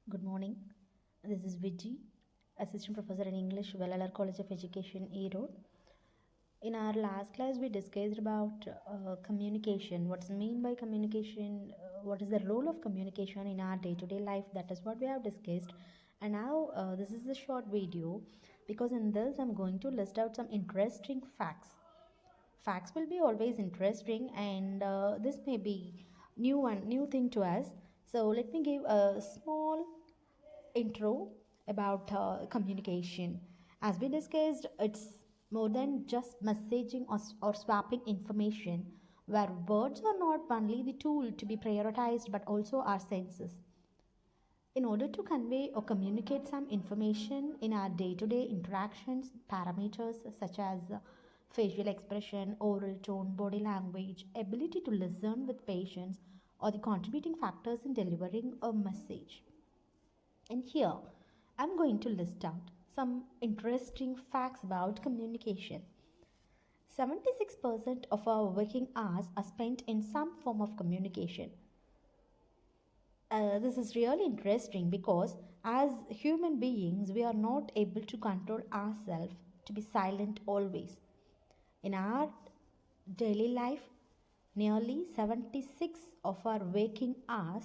Good morning. This is Vijay, Assistant Professor in English, Vellalar College of Education, Erode. In our last class, we discussed about communication. What's mean by communication? What is the role of communication in our day-to-day life? That is what we have discussed. And now this is a short video because in this I'm going to list out some interesting facts. Facts will be always interesting, and this may be new thing to us. So let me give a small intro about communication. As we discussed, it's more than just messaging or swapping information, where words are not only the tool to be prioritized but also our senses. In order to convey or communicate some information in our day to day interactions, parameters such as facial expression, oral tone, body language, ability to listen with patience are the contributing factors in delivering a message. And here I'm going to list out some interesting facts about communication. 76% of our working hours are spent in some form of communication. This is really interesting because as human beings, we are not able to control ourselves to be silent always. In our daily life, nearly 76 of our waking hours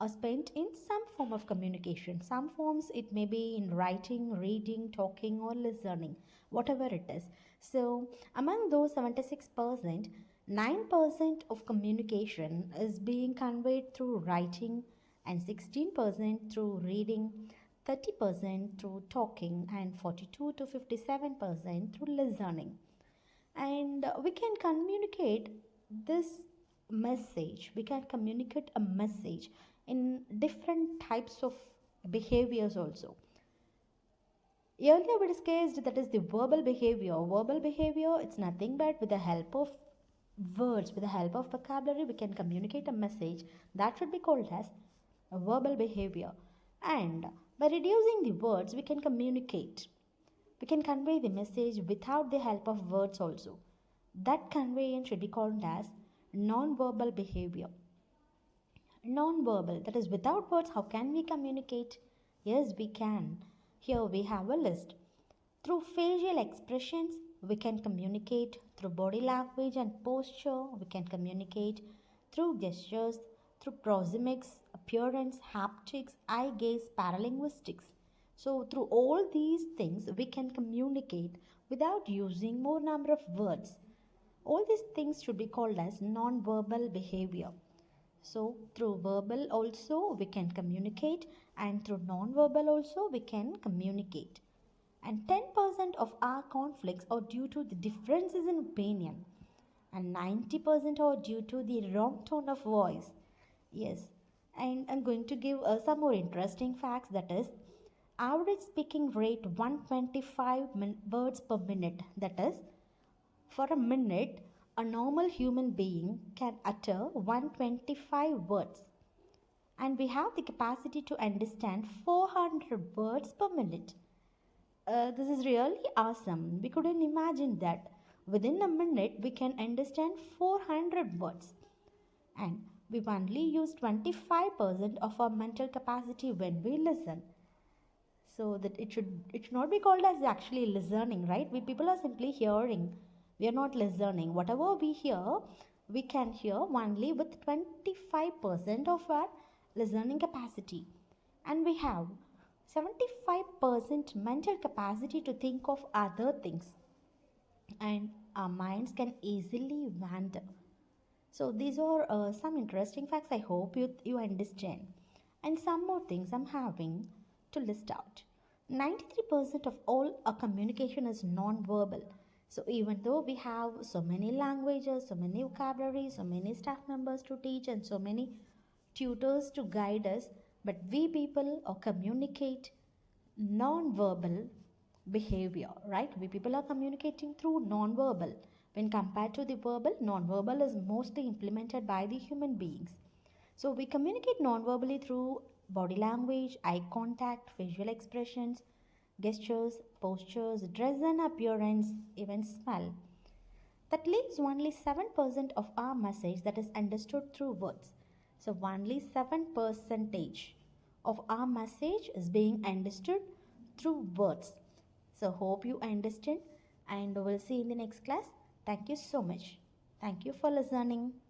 are spent in some form of communication. Some forms it may be in writing, reading, talking, or listening, whatever it is. So, among those 76%, 9% of communication is being conveyed through writing, and 16% through reading, 30% through talking, and 42 to 57% through listening. And we can communicate this message, we can communicate a message in different types of behaviors also. Earlier we discussed that is the verbal behavior, it's nothing but with the help of words, with the help of vocabulary, we can communicate a message. That should be called as a verbal behavior. And by reducing the words we can communicate, we can convey the message without the help of words also. That conveyance should be called as non-verbal behavior. Non-verbal, that is without words, how can we communicate? Yes, we can. Here we have a list. Through facial expressions, we can communicate. Through body language and posture, we can communicate. Through gestures, through proxemics, appearance, haptics, eye gaze, paralinguistics. So, through all these things, we can communicate without using more number of words. All these things should be called as non-verbal behavior. So, through verbal also we can communicate, and through non-verbal also we can communicate. And 10% of our conflicts are due to the differences in opinion, and 90% are due to the wrong tone of voice. Yes, and I'm going to give some more interesting facts, that is average speaking rate 125 words per minute. That is, for a minute, a normal human being can utter 125 words, and we have the capacity to understand 400 words per minute. This is really awesome. We couldn't imagine that within a minute we can understand 400 words, and we only use 25% of our mental capacity when we listen. So that it should not be called as actually listening, right? We people are simply hearing, we are not listening. Whatever we hear, we can hear only with 25% of our listening capacity, and we have 75% mental capacity to think of other things, and our minds can easily wander. So these are some interesting facts. I hope you understand. And some more things I'm having to list out. 93% of all our communication is non-verbal. So even though we have so many languages, so many vocabularies, so many staff members to teach, and so many tutors to guide us, but we people communicate non-verbal behavior, right? We people are communicating through non-verbal. When compared to the verbal, non-verbal is mostly implemented by the human beings. So we communicate non-verbally through body language, eye contact, facial expressions, gestures, postures, dress and appearance, even smell. That leaves only 7% of our message that is understood through words. So only 7 percentage of our message is being understood through words. So, hope you understand, and we'll see you in the next class. Thank you so much. Thank you for listening.